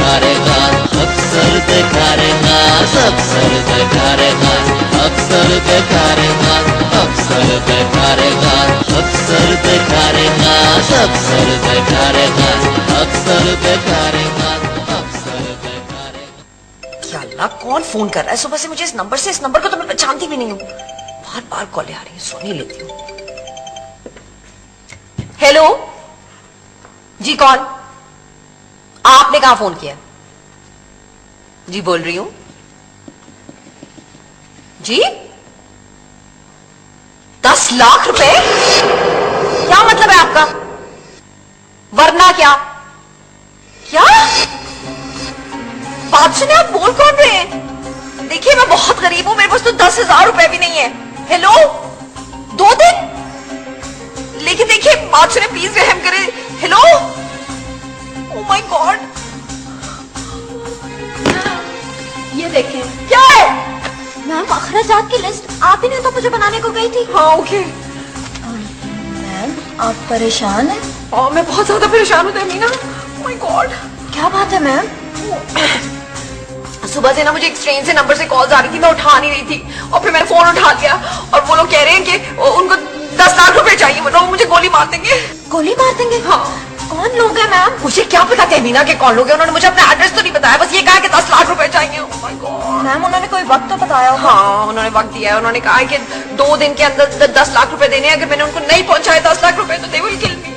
दिखारेगा, अक्सर दिखारेगा, अक्सर दिखारेगा, अक्सर दिखारेगा, अक्सर दिखारेगा, अक्सर दिखारेगा, अक्सर दिखारेगा, अक्सर दिखारेगा, अक्सर दिखारेगा। क्या अल्लाह, कौन फोन कर रहा है सुबह से मुझे इस नंबर से? इस नंबर को तो मैं पहचानती भी नहीं हूँ। बार बार कॉलें आ रही है, सुन ही लेती हूँ। हेलो जी, कौन? आपने कहा फोन किया? जी बोल रही हूं जी। 10 लाख रुपए? क्या मतलब है आपका? वरना क्या? क्या बात सुने, आप बोल कौन रहे हैं? देखिए मैं बहुत गरीब हूं, मेरे पास तो 10,000 रुपए भी नहीं है। हेलो, 2 दिन? लेकिन देखिए बात सुने प्लीज, रहम करें। हेलो, ओह माय गॉड, ये देखें। क्या है? मैम, अखराजात की लिस्ट आप ही ने तो मुझे बनाने को गई थी। हाँ ओके। मैम, आप परेशान हैं? और मैं बहुत ज्यादा परेशान हूँ तहमीना। ओह माय गॉड, क्या बात है मैम? सुबह से ना मुझे एक स्ट्रेंज से नंबर से कॉल्स आ रही थी, मैं उठा नहीं रही थी और फिर मैंने फोन उठा लिया और वो लोग कह रहे हैं कि उनको 10 लाख रुपए चाहिए, मतलब मुझे गोली मार देंगे। गोली मार देंगे? हाँ। कौन लोग हैं मैम? मुझे क्या पता तहमीना के कौन लोग हैं, उन्होंने मुझे अपना एड्रेस तो नहीं बताया, बस ये कहा कि 10 लाख रुपए चाहिए। Oh my God. मैम, उन्होंने कोई वक्त तो बताया होगा? हाँ उन्होंने वक्त दिया है, उन्होंने कहा है कि 2 दिन के अंदर 10 लाख रुपए देने हैं, अगर मैंने उनको नहीं पहुंचाए 10 लाख रुपए तो दे विल किल मी।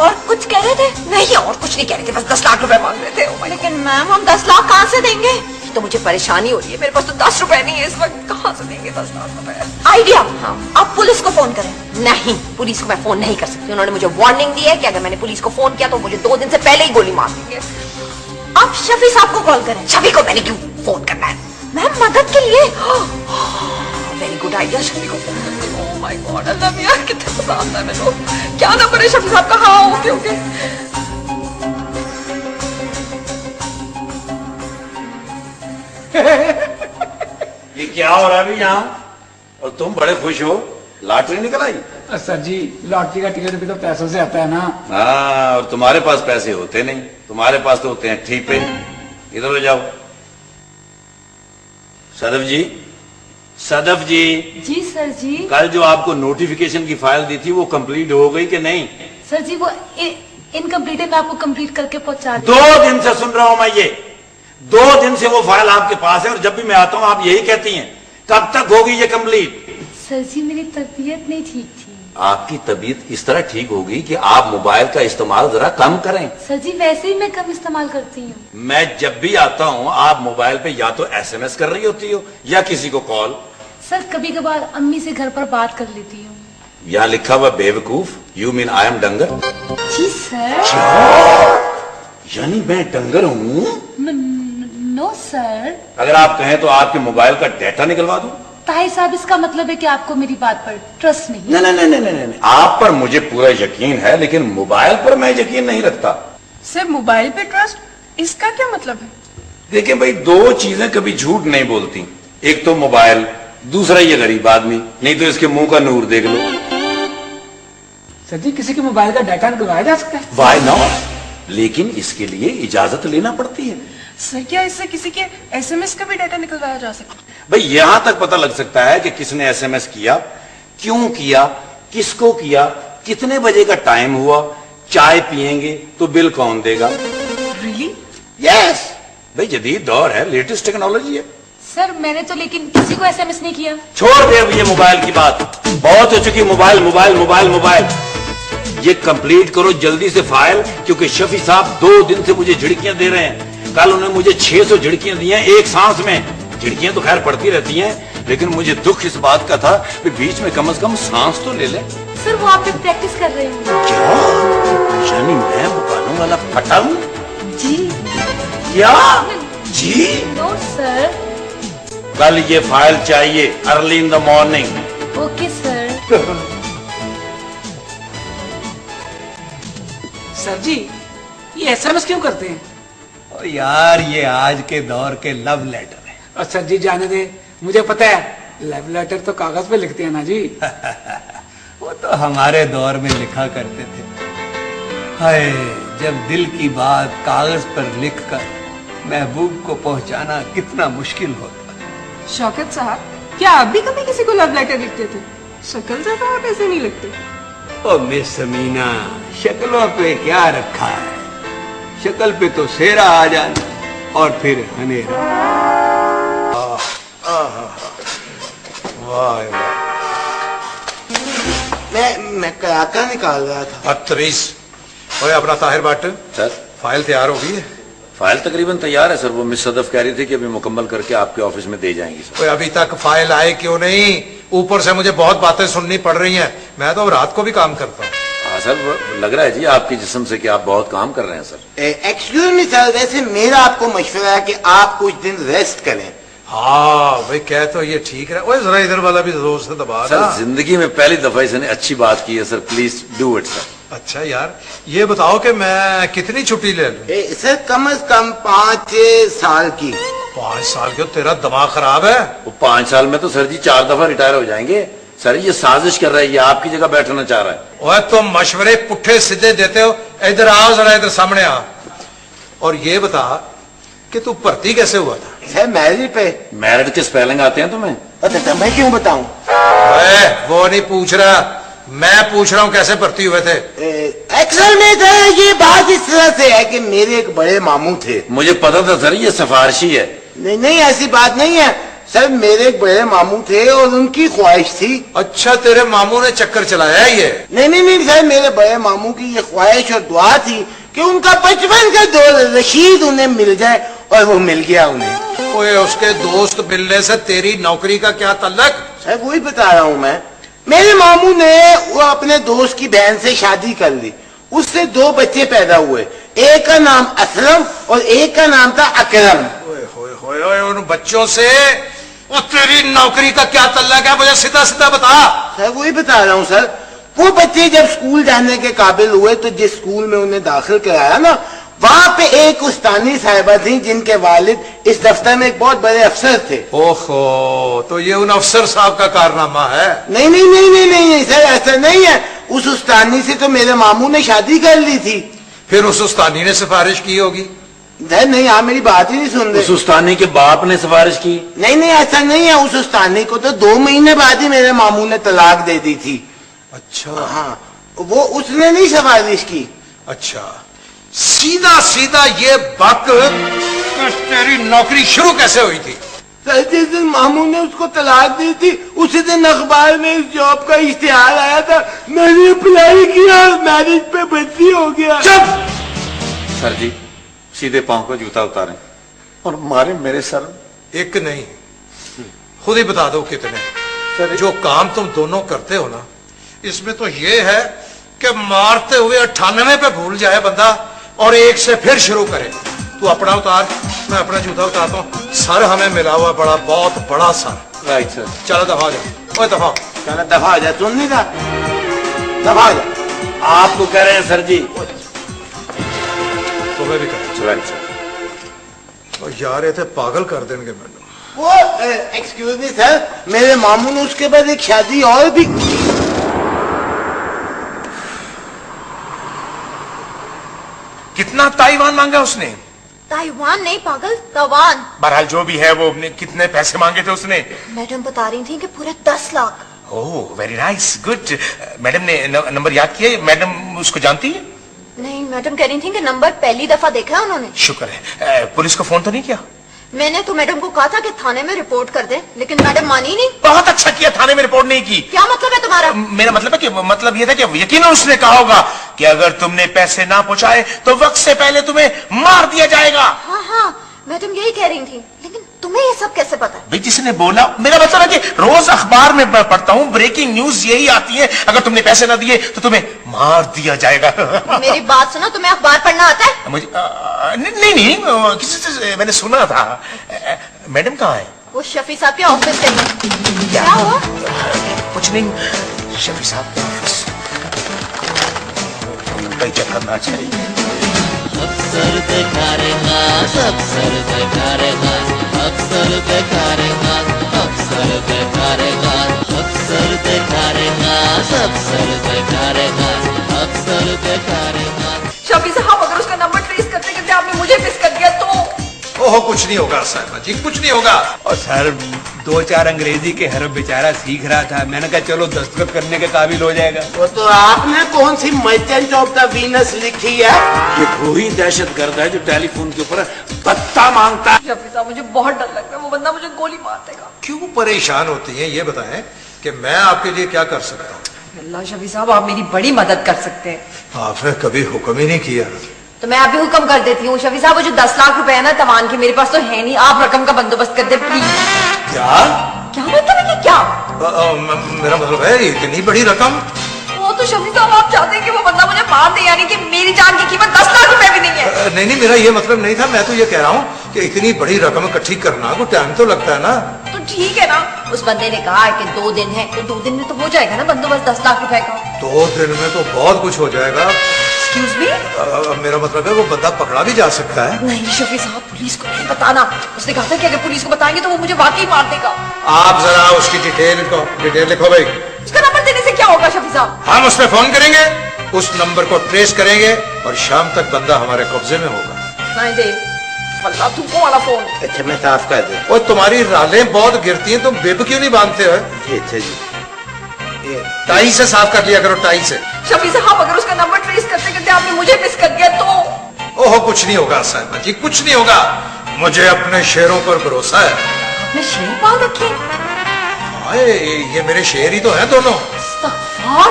और कुछ कह रहे थे? नहीं और कुछ नहीं कह रहे थे, बस 10 लाख रुपए मांग रहे थे। Oh my God। लेकिन मैम, हम 10 लाख कहाँ से देंगे? तो मुझे परेशानी हो रही है, मेरे पास तो 10 रुपए नहीं है इस वक्त, कहाँ से देंगे 10 लाख रुपए? आइडिया। हाँ। आप पुलिस को फोन करें। नहीं, पुलिस को मैं फोन नहीं कर सकती, उन्होंने मुझे वार्निंग दी है कि अगर मैंने पुलिस को फोन किया तो मुझे 2 दिन से पहले ही गोली मार देंगे। आप शफी साहब को कॉल करें। शफी को मैंने क्यों फोन करना है? मैम, मदद के लिए। वेरी गुड आइडिया, शफी को फोन करती हूँ। ओह माय गॉड, अल्लाह मियां कितना मजा आता है मेरे को। क्या नंबर है शफी साहब का? हाँ ओके ओके। ये क्या हो रहा है अभी यहाँ? और तुम बड़े खुश हो, लॉटरी निकल आई? सर जी, लॉटरी का टिकट भी तो पैसों से आता है ना। हाँ, और तुम्हारे पास पैसे होते नहीं, तुम्हारे पास तो होते हैं ठीपे। इधर हो जाओ। सदफ जी, सदफ जी। जी सर जी। कल जो आपको नोटिफिकेशन की फाइल दी थी वो कंप्लीट हो गई कि नहीं? सर जी वो इनकम्प्लीट है, मैं आपको कंप्लीट करके पहुंचा दूं। 2 दिन से सुन रहा हूं मैं ये, 2 दिन से वो फाइल आपके पास है और जब भी मैं आता हूं आप यही कहती हैं, कब तक होगी ये कंप्लीट? सर जी मेरी तबीयत नहीं ठीक थी। आपकी तबीयत इस तरह ठीक होगी कि आप मोबाइल का इस्तेमाल जरा कम करें। सर जी वैसे ही मैं कम इस्तेमाल करती हूँ। मैं जब भी आता हूं आप मोबाइल पे या तो एसएमएस कर रही होती हो या किसी को कॉल। सर कभी कभार अम्मी से घर पर बात कर लेती हूँ। यहाँ लिखा हुआ बेवकूफ, यू मीन आई एम डंगर? जी सर। यानी मैं डंगर हूँ? No sir. अगर आप कहें तो आपके मोबाइल का डेटा निकलवा दूं? ताहिर साहब इसका मतलब है कि आपको मेरी बात पर ट्रस्ट नहीं? नहीं नहीं नहीं नहीं, आप पर मुझे पूरा यकीन है लेकिन मोबाइल पर मैं यकीन नहीं रखता। सर मोबाइल पे ट्रस्ट, इसका क्या मतलब है? देखिए भाई, 2 चीजें कभी झूठ नहीं बोलती, एक तो मोबाइल, दूसरा ये गरीब आदमी, नहीं तो इसके मुंह का नूर देख लो। सर जी, किसी के मोबाइल का डाटा निकलवाया जा सकता है? वाई नॉट, लेकिन इसके लिए इजाजत लेना पड़ती है। सर क्या इससे किसी के एसएमएस का भी डाटा निकलवाया जा सकता है? भाई यहां तक पता लग सकता है कि किसने एसएमएस किया, क्यों किया, किसको किया, कितने बजे का टाइम हुआ, चाय पिएंगे तो बिल कौन देगा। रियली? यस भाई, जदीद दौर है, लेटेस्ट टेक्नोलॉजी है। सर मैंने तो लेकिन किसी को एसएमएस नहीं किया। छोड़ दे अब ये मोबाइल की बात, बहुत हो चुकी मोबाइल मोबाइल मोबाइल मोबाइल। ये कंप्लीट करो जल्दी से फाइल, क्योंकि शफी साहब 2 दिन से मुझे झिड़कियां दे रहे हैं। कल उन्होंने मुझे 600 झिड़कियां दी हैं एक सांस में। झिड़कियां तो खैर पड़ती रहती हैं, लेकिन मुझे दुख इस बात का था कि बीच में कम से कम सांस तो ले ले। सर वो आप पे प्रैक्टिस कर रहे हैं। क्या? यानी मैं बुकानों वाला फटा हूं? जी। क्या? जी? No sir. कल ये फाइल चाहिए early in the morning. Okay sir. Sir जी, ये एसएमएस क्यों करते हैं? ओ यार, ये आज के दौर के लव लेटर है। और सर जी जाने दे, मुझे पता है, लव लेटर तो कागज पे लिखते हैं ना जी। वो तो हमारे दौर में लिखा करते थे। हाय, जब दिल की बात कागज पर लिखकर महबूब को पहुंचाना कितना मुश्किल होता। शौकत साहब, क्या आप भी कभी किसी को लव लेटर लिखते थे? शक्ल से तो आप ऐसे नहीं लिखते। ओ मिस समीना, शक्लों पे क्या रखा है, शक्ल पे तो सेहरा आ जाए और फिर हनेरा। वाह वाह। मैं कराका निकाल रहा था। बदतमीज। ओए अपना ताहिर भट्ट, सर फाइल तैयार हो गई है? फाइल तकरीबन तैयार है सर, वो मिस सदफ कह रही थी कि अभी मुकम्मल करके आपके ऑफिस में दे जाएंगी सर। ओए अभी तक फाइल आए क्यों नहीं? ऊपर से मुझे बहुत बातें सुननी पड़ रही हैं। मैं तो रात को भी काम करता हूँ। हाँ सर, लग रहा है जी आपके जिस्म से कि आप बहुत काम कर रहे हैं सर। एक्सक्यूज मी सर, वैसे मेरा आपको मशवरा है कि आप कुछ दिन रेस्ट करें। हाँ भाई, कह तो ये ठीक है। ओए जरा इधर वाला भी जोर से दबा सर ना। जिंदगी में पहली दफा इसने अच्छी बात की है sir, please do it sir. अच्छा यार, ये बताओ कि मैं कितनी छुट्टी ले लूं? सर कम से कम 5-6 साल की। 5 साल क्यों? तेरा दिमाग खराब है? वो 5 साल में तो सर जी 4 दफा रिटायर हो जाएंगे। सर ये साजिश कर रहा है, ये आपकी जगह बैठना चाह रहा है। ओए तुम मशवरे पुट्ठे सीधे देते हो। इधर आओ जरा, इधर सामने आ। और ये बता कि तू भर्ती कैसे हुआ था? सर मैरिज पे। मैरिड के स्पेलिंग आते हैं तुम्हें? अच्छा मैं क्यों बताऊं? वो नहीं पूछ रहा, मैं पूछ रहा हूँ कैसे भर्ती हुए थे? एक्चुअल में सर ये बात इस तरह से है कि मेरे एक बड़े मामू थे। मुझे पता था सर, ये सिफारिशी है। नहीं ऐसी बात नहीं है सर, मेरे एक बड़े मामू थे और उनकी ख्वाहिश थी। अच्छा, तेरे मामू ने चक्कर चलाया है ये? नहीं सर, मेरे बड़े मामू की ये ख्वाहिश और दुआ थी कि उनका बचपन का दोस्त रशीद उन्हें मिल जाए, और वो मिल गया उन्हें। ओए उसके दोस्त मिलने से तेरी नौकरी का क्या तल्लक? सर वही बता रहा हूँ मैं। मेरे मामू ने वो अपने दोस्त की बहन से शादी कर ली, उससे 2 बच्चे पैदा हुए। एक का नाम असलम और एक का नाम था अकरम। ओए उन बच्चों से वो तेरी नौकरी का क्या तल्लक है? मुझे सीधा सीधा बता। सर वही बता रहा हूँ सर। वो बच्चे जब स्कूल जाने के काबिल हुए तो जिस स्कूल में उन्हें दाखिल कराया ना, वहाँ पे एक उस्तानी साहिबा थी जिनके वालिद इस दफ्तर में एक बहुत बड़े अफसर थे। ओहो, तो ये उन अफसर साहब का कारनामा है? नहीं सर, ऐसा नहीं है। उस उस्तानी से तो मेरे मामू ने शादी कर ली थी। फिर उस उस्तानी ने सिफारिश की होगी? नहीं, आप मेरी बात ही नहीं सुन रहे। उस उस्तानी के बाप ने सिफारिश की? नहीं ऐसा नहीं है। उस उस्तानी को तो 2 महीने बाद ही मेरे मामू ने तलाक दे दी थी। अच्छा। हाँ, वो उसने नहीं सिफारिश की। अच्छा, सीधा ये बक तेरी नौकरी शुरू कैसे हुई थी? सर जिस दिन मामू ने उसको तलाक दी थी उसी दिन अखबार में इस जॉब का इश्तिहार आया था। मैंने अप्लाई किया, मैरिज पे भर्ती हो गया। चुप! सर जी सीधे पांव को जूता उतारें और मारे मेरे सर। एक नहीं, खुद ही बता दो कितने। सर जो काम तुम दोनों करते हो ना, इसमें तो ये है कि मारते हुए 98 पे भूल जाए बंदा और 1 से फिर शुरू करे। तू अपना उतार, मैं अपना जूता उतारता हूँ। सर हमें मिला हुआ बहुत बड़ा सर। Right sir. चलो दफा हो जाओ। ओए दफा हो। चलो दफा हो जा। सुन नहीं था? दफा हो जा। आपको कह रहे हैं सर जी। तुम्हें भी कर। Right sir. और यार ये थे पागल कर देंगे मैंने। वो एक्सक्यूज मी सर, मेरे मामू ने उसके बाद एक शादी और भी। कितना ताइवान मांगा उसने? ताइवान नहीं पागल, तवान। बहरहाल जो भी है, वो कितने पैसे मांगे थे उसने? मैडम बता रही थी कि पूरे 10 lakh. Oh very nice, good. Madam ने नंबर याद किया? मैडम उसको जानती है? नहीं, मैडम कह रही थी कि नंबर पहली दफा देखा है उन्होंने। शुक्र है। पुलिस को फोन तो नहीं किया? मैंने तो मैडम को कहा था कि थाने में रिपोर्ट कर दे, लेकिन मैडम मानी नहीं। बहुत अच्छा किया, थाने में रिपोर्ट नहीं की। क्या मतलब है तुम्हारा? मेरा मतलब है कि मतलब ये था कि यकीनन उसने कहा होगा कि अगर तुमने पैसे ना पहुंचाए तो वक्त से पहले तुम्हें मार दिया जाएगा। हाँ, मैडम यही कह रही थी, लेकिन तुम्हें ये सब कैसे पता है? भाई जिसने बोला, मेरा मतलब है कि रोज अखबार में पढ़ता हूँ, ब्रेकिंग न्यूज यही आती है, अगर तुमने पैसे ना दिए तो तुम्हें मार दिया जाएगा। मेरी बात सुनो, तुम्हें अखबार पढ़ना आता है? मुझे नहीं, किसी से मैंने सुना था। मैडम कहाँ है? वो शफी साहब के ऑफिस से। क्या हुआ? कुछ नहीं, शफी साहब के ऑफिस उनका ही चेक करना चाहिए। अफसर बेकार खास, अफसर बेकार खास, अफसर बेकार खास, अफसर बेकार खास, अफसर बेकार खास, अफसर बेकार खास, अफसर बेकार खास। शफी साहब, अगर उसका नंबर ट्रेस करते करते आपने मुझे मिस कर दिया तो? ओहो कुछ नहीं होगा साहिबा जी, कुछ नहीं होगा। और सर 2-4 अंग्रेजी के हरफ बेचारा सीख रहा था, मैंने कहा चलो दस्तखत करने के काबिल हो जाएगा। वो तो आपने कौन सी मर्चेंट ऑफ द वीनस लिखी है? ये वही दहशतगर्द है जो टेलीफोन के ऊपर पत्ता मांगता है। शफी साहब मुझे बहुत डर लग रहा है, वो बंदा मुझे गोली मार देगा। क्यों परेशान होती हैं ये बताएं कि मैं आपके लिए क्या कर सकता हूँ? अल्लाह शफी साहब आप मेरी बड़ी मदद कर सकते हैं। आपने कभी हुक्म ही नहीं किया। तो मैं अभी हुक्म कर देती हूँ शफी साहब, वो जो 10 लाख रुपए है ना तवान के, मेरे पास तो है नहीं, आप रकम का बंदोबस्त कर दे प्लीज। क्या क्या मतलब है कि क्या? मेरा मतलब है इतनी बड़ी रकम? वो तो शफी साहब आप चाहते हैं कि वो बंदा मुझे मार दे, यानी कि मेरी जान की कीमत 10 लाख रुपए भी नहीं है। नहीं मेरा ये मतलब नहीं था, मैं तो ये कह रहा हूँ कि इतनी बड़ी रकम इकट्ठी करना को टाइम तो लगता है ना। तो ठीक है ना, उस बंदे ने कहा है कि 2 दिन है, तो 2 दिन में तो हो जाएगा ना बंदोबस्त 10 लाख रुपए का। 2 दिन में तो बहुत कुछ हो जाएगा। एक्सक्यूज मी, मेरा मतलब है वो बंदा पकड़ा भी जा सकता है। नहीं शफी साहब पुलिस को नहीं बताना, उसने कहा था कि अगर पुलिस को बताएंगे तो वो मुझे वाकई मार देगा। आप जरा उसकी डिटेल लिखो भाई। उसका नंबर देने से क्या होगा शफी साहब? हम उस पर फोन करेंगे, उस नंबर को ट्रेस करेंगे और शाम तक बंदा हमारे कब्जे में होगा। नहीं दे अल्लाह तुमको वाला फोन। अच्छा मैं साफ कर देता और तुम्हारी रालें बहुत गिरती हैं, तुम बिब क्यों नहीं बांधते हो? हूँ। अच्छा जी, टाई से साफ कर लिया करो, टाई से। शफी साहब अगर उसका नंबर ट्रेस करते करते आपने मुझे मिस कर दिया तो? ओहो कुछ नहीं होगा साहिबा जी, कुछ नहीं होगा, मुझे अपने शेरों पर भरोसा है। आपने शेर पाल रखे? हाय ये मेरे शेर ही तो हैं दोनों। इस्तग़फ़ार।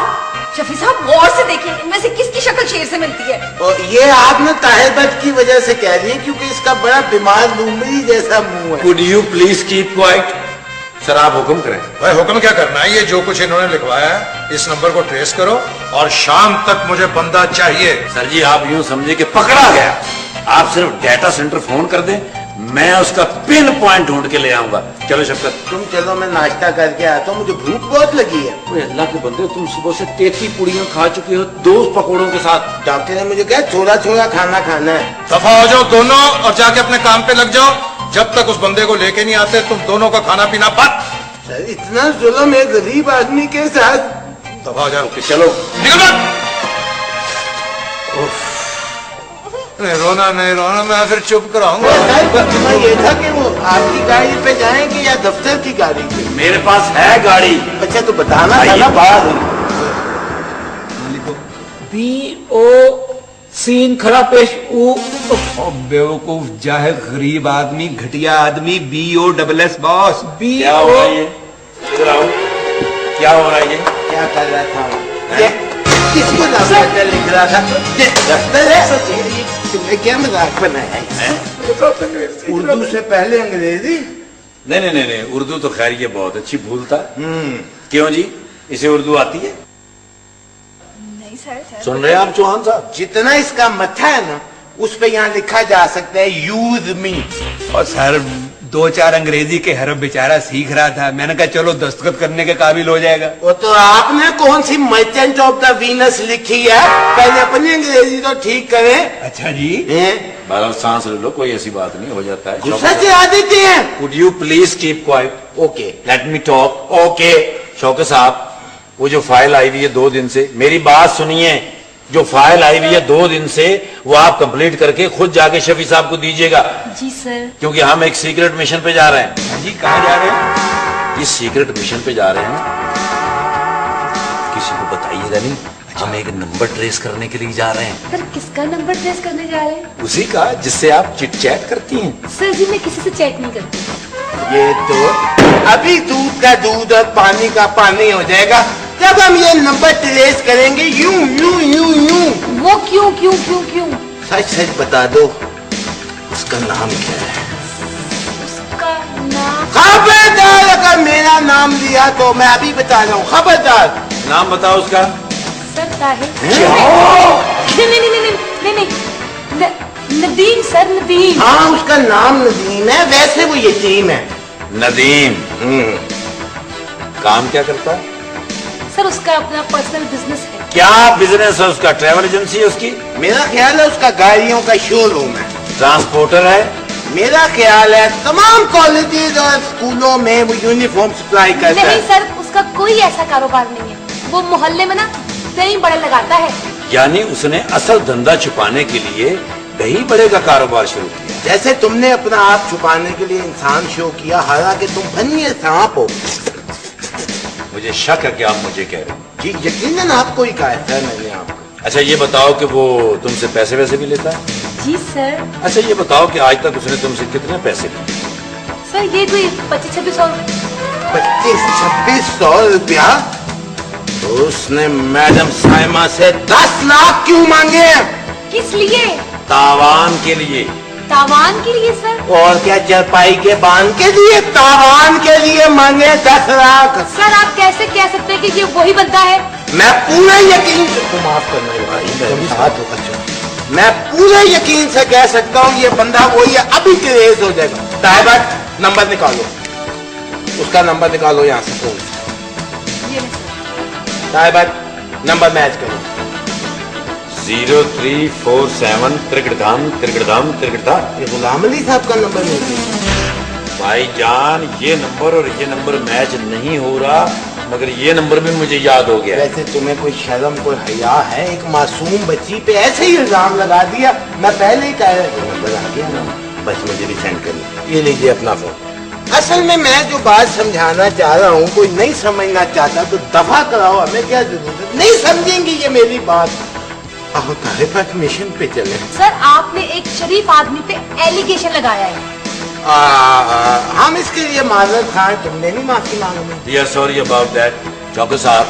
शफी साहब गौर से देखिए, इनमें से किसकी शक्ल शेर से मिलती है? और ये आपने ताहिर भट्ट की वजह से कह रही है क्योंकि इसका बड़ा बीमार लूमड़ी जैसा मुंह है। Could you please keep quiet? Sir आप हुक्म करें। भाई हुक्म क्या करना है, ये जो कुछ इन्होंने लिखवाया है इस नंबर को ट्रेस करो और शाम तक मुझे बंदा चाहिए। सर जी आप यूं समझे कि पकड़ा गया, आप सिर्फ डाटा सेंटर फोन कर दें, मैं उसका पिन पॉइंट ढूंढ के ले आऊंगा। चलो शफकत तुम चलो मैं नाश्ता करके आता हूँ, मुझे भूख बहुत लगी है। ओए अल्लाह के बंदे, तुम सुबह से 33 पुड़ियां खा चुके हो 2 पकौड़ों के साथ। डॉक्टर ने मुझे कहा थोड़ा थोड़ा खाना खाना है। दफा हो जाओ दोनों और जाके अपने काम पे लग जाओ, जब तक उस बंदे को लेके नहीं आते तुम दोनों का खाना पीना बंद। सर इतना जुल्म है गरीब आदमी के साथ। दफा हो जाओ, चलो निकल। नहीं रोना मैं फिर चुप कराऊंगा। ये था कि वो आपकी गाड़ी पे जाएंगे या दफ्तर की गाड़ी पे? मेरे पास है गाड़ी। अच्छा तो बताना था ना। बाद BO सीन खरा पेश ऊ। बेवकूफ जाहिल गरीब आदमी घटिया आदमी BOSS बॉस। क्या हो रहा है ये? इधर आओ, क्या हो रहा है ये? क्या कर रहा था? ये किसको दफ्तर लिख रहा था? ये दफ्तर है? तुमने क्या मजाक बनाया है? उर्दू से पहले अंग्रेजी? नहीं, उर्दू तो खैर ये बहुत अच्छी भूल था। क्यों जी, इसे उर्दू आती है? नहीं सर। सुन रहे हैं आप चौहान साहब? जितना इसका मत्था है ना उस पे यहाँ लिखा जा सकता है यूज मी। और सर 2-4 अंग्रेजी के हरफ बेचारा सीख रहा था, मैंने कहा चलो दस्तखत करने के काबिल हो जाएगा। वो तो आपने कौन सी मर्चेंट ऑफ द वीनस लिखी है? पहले अपनी अंग्रेजी तो ठीक करें। अच्छा जी, बहरहाल सांस ले लो, कोई ऐसी बात नहीं, हो जाता है। गुस्सा से आ देते हैं। Would you please keep quiet? Okay, let me talk. Okay, Shaukat साहब, वो जो फाइल आई हुई है 2 दिन से, मेरी बात सुनिए, जो फाइल आई हुई है 2 दिन से वो आप कंप्लीट करके खुद जाके शफी साहब को दीजिएगा। जी सर। क्योंकि हम एक सीक्रेट मिशन पे जा रहे हैं। जी कहाँ जा रहे हैं? इस सीक्रेट मिशन पे जा रहे हैं, किसी को बताइएगा नहीं। हम एक नंबर ट्रेस करने के लिए जा रहे हैं। सर किसका नंबर ट्रेस करने जा रहे हैं? उसी का जिससे आप चिट चैट करती हैं। सर जी मैं किसी से चैट नहीं करती। ये तो अभी दूध का दूध और पानी का पानी हो जाएगा जब हम ये नंबर ट्रेस करेंगे। यूं यूं यूं यूं। वो क्यों क्यों क्यों क्यों? सच सच बता दो उसका नाम क्या है? उसका नाम? खबरदार अगर मेरा नाम लिया तो मैं अभी बता रहा हूँ, खबरदार। नाम बताओ उसका। सर ताहिर। नहीं नदीम सर, नदीम। हाँ उसका नाम नदीम है, वैसे वो यतीम है। नदीम। काम क्या करता है? सर उसका अपना पर्सनल बिजनेस है। क्या बिजनेस है उसका? ट्रैवल एजेंसी है उसकी? मेरा ख्याल है उसका गाड़ियों का शोरूम है। ट्रांसपोर्टर है? मेरा ख्याल है तमाम कॉलेजेस और स्कूलों में वो यूनिफॉर्म सप्लाई करता है। नहीं सर उसका कोई ऐसा कारोबार नहीं है, वो मोहल्ले में ना दही बड़े लगाता है। यानी उसने असल धंधा छुपाने के लिए दही बड़े का कारोबार शुरू किया। जैसे तुमने अपना आप छुपाने के लिए इंसान शो किया, हालांकि तुम बनिए सांप हो। मुझे शक है कि आप मुझे कह रहे हैं। जी यकीनन आपको ही कहा है सर मैंने आपको। अच्छा ये बताओ कि वो तुमसे पैसे वैसे भी लेता है? जी सर। अच्छा ये बताओ कि आज तक उसने तुमसे कितने पैसे लिए? सर ये कोई 25-26 और 25-2600 रुपया? तो उसने मैडम साइमा से 10 लाख क्यों मांगे? किस लिए? तावान के लिए। तावान के लिए सर? और क्या चरपाई के बांध के लिए? तावान के लिए मांगे 10 लाख। सर आप कैसे कह सकते हैं कि ये वही बंदा है? मैं पूरे यकीन से, तो माफ करना भाई, मैं पूरे यकीन से कह सकता हूँ ये बंदा वही है। अभी क्रेज हो जाएगा। साहिबा नंबर निकालो, उसका नंबर निकालो यहाँ से फोन। साहिबा नंबर मैच करो। 0347 त्रिकड़धाम त्रिकड़धाम त्रिकड़धा। ये गुलाम अली साहब का नंबर नहीं? भाईजान ये नंबर और ये नंबर मैच नहीं हो रहा, मगर ये नंबर भी मुझे याद हो गया। वैसे तुम्हें कोई शर्म कोई हया है? एक मासूम बच्ची पे ऐसे ही इल्जाम लगा दिया। मैं पहले ही कह रहा नंबर आ गया ना, बस मुझे भी सेंड करना। ये लीजिए अपना फोन। असल में मैं जो बात समझाना चाह रहा हूँ, कोई नहीं समझना चाहता तो दफा कराओ, हमें क्या जरूरत है? नहीं समझेंगी ये मेरी बात। आओ तारिफा मिशन पे चले। सर आपने एक शरीफ आदमी पे एलिगेशन लगाया है। हम इसके लिए माजरत खाएं, तुमने नहीं माफी मांगनी। We are sorry about that. चौके साहब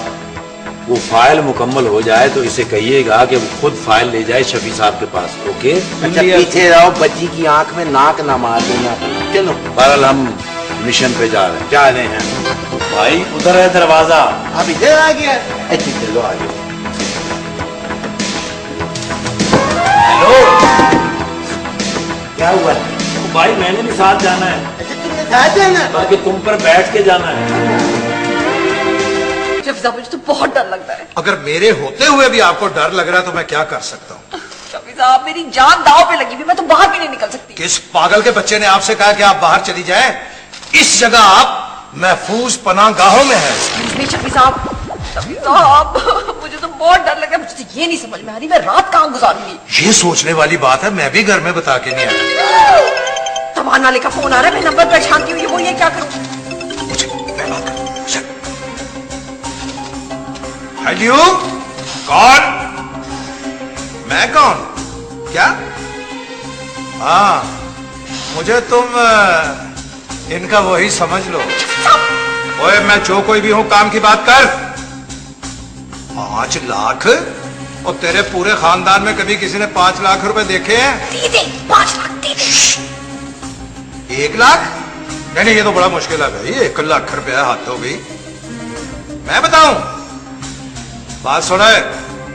वो फाइल मुकम्मल हो जाए तो इसे कहिएगा कि वो खुद फाइल ले जाए शफी साहब के पास। ओके? अच्छा पीछे रहो, बच्ची की आंख में नाक ना मार देना। चलो बहरहाल हम मिशन पे जा रहे हैं। भाई उधर है दरवाजा। अब इधर आ गया। अच्छा चलो आ जाओ। हेलो क्या हुआ? भाई मैंने भी साथ जाना है। अच्छा तुमने साथ जाना है? बल्कि तुम पर बैठ के जाना है। शफी साहब मुझे तो बहुत डर लगता है। अगर मेरे होते हुए भी आपको डर लग रहा है तो मैं क्या कर सकता हूँ? शफी साहब मेरी जान दांव पे लगी हुई, मैं तो बाहर भी नहीं निकल सकती। किस पागल के बच्चे ने आपसे कहा कि आप बाहर चली जाएं? इस जगह आप महफूज पनाहगाहों में हैं। शफी साहब मुझे तो बहुत डर लग रहा है। मुझे तो ये नहीं समझ में आ रही मैं रात कहाँ गुजारूंगी। ये सोचने वाली बात है, मैं भी घर में बता के नहीं आया। तमान वाले का फोन आ रहा है, मैं नंबर पहचानती हूँ, वो ये क्या करूँ? मैं बात करूँ। हेलो कौन? मैं कौन? क्या? हाँ मुझे तुम इनका वही समझ लो। ओए मैं जो कोई भी हूं, काम की बात कर। 5 लाख? और तेरे पूरे खानदान में कभी किसी ने 5 लाख रुपए देखे हैं? 5 लाख 1 लाख? नहीं ये तो बड़ा मुश्किल है भाई। 1 लाख रुपया हाथ हो गई। मैं बताऊं, बात सुने,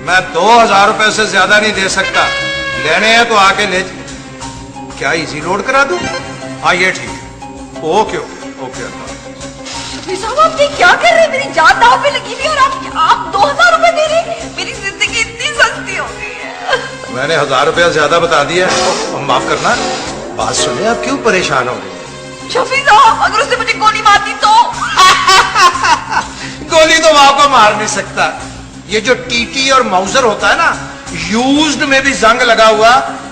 मैं 2000 रुपए से ज्यादा नहीं दे सकता। लेने हैं तो आके ले। क्या इजी लोड करा दूं? हाँ ये ठीक है। Okay okay okay. साहब आप ये क्या कर रहे हैं? मेरी जान दांव पे लगी हुई और आप 2000 रुपए दे रहे हैं? मेरी जिंदगी इतनी सस्ती हो गई है। मैंने 1000 रुपया ज्यादा बता दिया। माफ करना। बात सुने, आप क्यों परेशान हो रही? शफी साहब अगर उसने मुझे गोली मार दी तो? गोली तो वहां को मार नहीं सकता। ये जो टीटी और माउजर होता है ना, यूज्ड में भी जंग लगा हुआ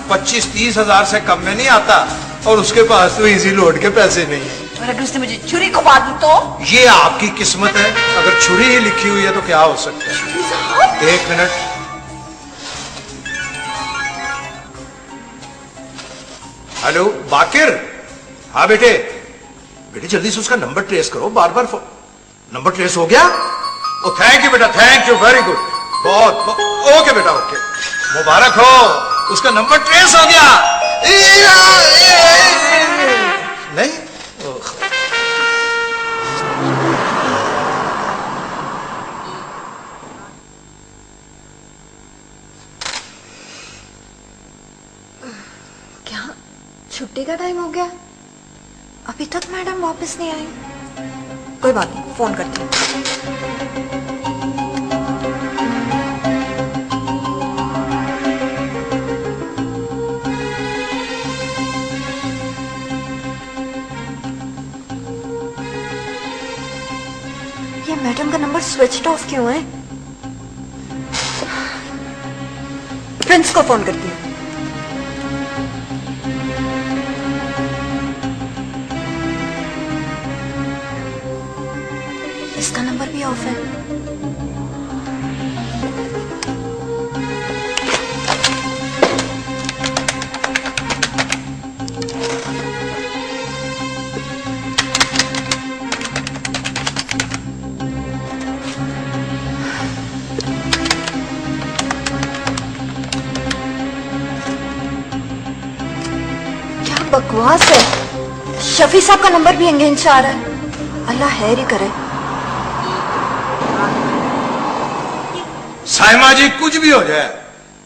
25-30 हजार से कम में नहीं आता। और उसके पास तो इजी लोड के पैसे नहीं है। और अगर उसने मुझे छुरी को मार दी तो? ये आपकी किस्मत है। अगर छुरी ही लिखी हुई है तो क्या हो सकता है? 1 मिनट। हेलो बाकिर। हाँ बेटे, बेटे जल्दी से उसका नंबर ट्रेस करो। बार बार नंबर ट्रेस हो गया? ओ थैंक यू बेटा, थैंक यू, वेरी गुड। बहुत ओके बेटा, ओके, मुबारक हो, उसका नंबर ट्रेस हो गया। नहीं क्या छुट्टी का टाइम हो गया? अभी तक मैडम वापस नहीं आई। कोई बात नहीं, फोन करती हूँ। ये मैडम का नंबर स्विच ऑफ क्यों है? प्रिंस को फोन करती हूँ। इसका नंबर भी ऑफ है। क्या बकवास है, शफी साहब का नंबर भी एंगेज से आ रहा है। अल्लाह खैर ही करे। साइमा जी, कुछ भी हो जाए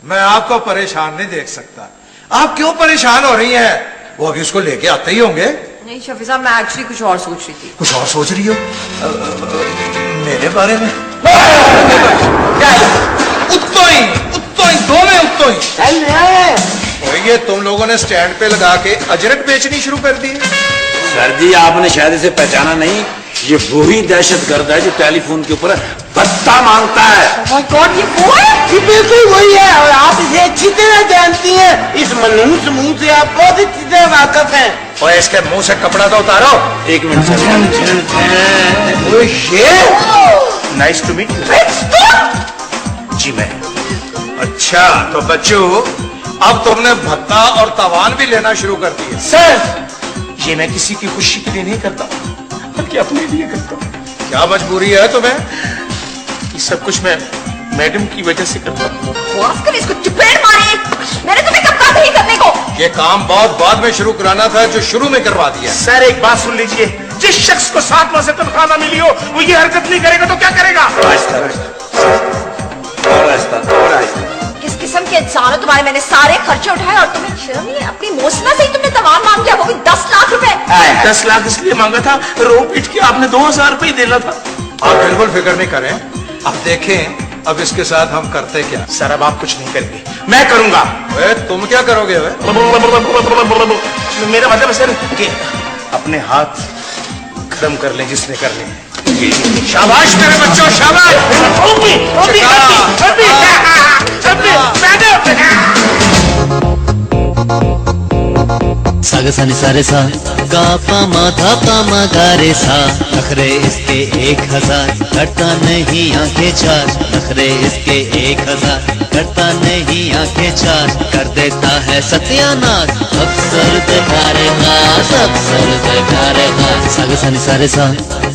मैं आपको परेशान नहीं देख सकता। आप क्यों परेशान हो रही हैं? वो अभी उसको लेके आते ही होंगे। नहीं शफी साहब, मैं एक्चुअली कुछ और सोच रही थी। कुछ और सोच रही हो? मेरे बारे में? उत्तो ही दो में उत्तो ही। ये तुम लोगों ने स्टैंड पे लगा के अजरक बेचनी शुरू कर दी? सर जी, आपने शायद इसे पहचाना नहीं। ये वही दहशतगर्द है जो टेलीफोन के ऊपर भत्ता मांगता है। Oh God, ये वो है? ये बिल्कुल वही है और आप इसे अच्छी तरह जानती हैं। इस मनहूस मुंह से आप बहुत अच्छी तरह वाकिफ हैं। और इसके मुंह से कपड़ा तो उतारो। एक minute sir. Nice to meet जी। मैं अच्छा तो बच्चों, अब तुमने भत्ता और तवान भी लेना शुरू कर दिया। सर, ये मैं किसी की खुशी के लिए नहीं करता, बल्कि अपने लिए करता हूँ। क्या मजबूरी है तुम्हें? ये सब कुछ मैं मैडम की वजह से करता हूँ। इसको चपेट मारिए। मैंने तुम्हें कब कहा नहीं करने को? ये काम बहुत बाद में शुरू कराना था जो शुरू में करवा दिया। सर एक बात सुन लीजिए, जिस शख्स को 7 माह से तनख्वाह ना मिली हो वो ये हरकत नहीं करेगा तो क्या करेगा? किस किस्म के इंसान हो तुम्हारे? मैंने सारे खर्चे उठाए और तुम्हें शर्म नहीं है? अपनी मोसना से ही तुमने तमाम मांग लिया, वो भी 10 लाख रुपए। 10 लाख इसलिए मांगा था, रो पीट के आपने 2000 रुपये देना था। आप बिल्कुल फिक्र नहीं करें। अब देखें अब इसके साथ हम करते क्या। सर अब आप कुछ नहीं करेंगे, मैं करूंगा। तुम क्या करोगे? मेरा मतलब सर कि अपने हाथ खत्म कर लें जिसने करने हैं। शाबाश मेरे बच्चों, शाबाश। साग सा नि सा रे सा गा पा मा धा पा मा गा रे सा। नखरे इसके 1000, करता नहीं आंखें चार। नखरे इसके 1000, करता नहीं आंखें चार। कर देता है सत्यानाश, अक्सर दिखा रे नाश, अक्सर दिखा रे नाश। साग सा नि सा रे सा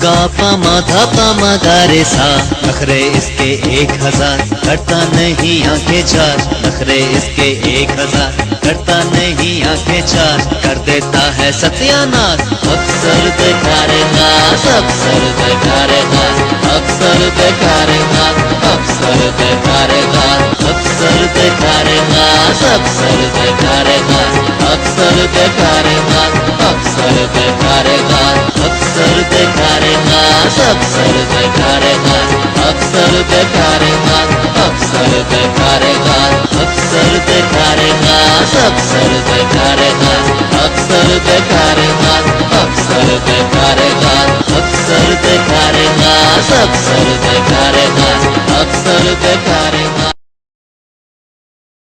गा पा मा धा पा मा गा रे सा। नखरे इसके 1000, करता नहीं आंखें चार। नखरे इसके 1000, करता नहीं आंखें चार। कर देता है सत्यानाश, अक्सर दिखा रे नाश, अक्सर दिखा रे नाश, अक्सर दिखा रे नाश, अक्सर दिखा रे नाश, अक्सर दिखा रे नाश, अक्सर दिखा रे नाश, अक्सर दिखा रे नाश, अक्सर दिखा रे नाश, अक्सर दिखा रे नाश, अक्सर दिखा रे नाश, अक्सर दिखा रे नाश, अक्सर दिखा रे नाश, अक्सर दिखा रे नाश, अक्सर दिखा रे नाश, अक्सर दिखा रे नाश, अक्सर दिखा रे नाश, अक्सर दिखा रे नाश, अक्सर दिखा रे नाश, अक्सर दिखा रे नाश।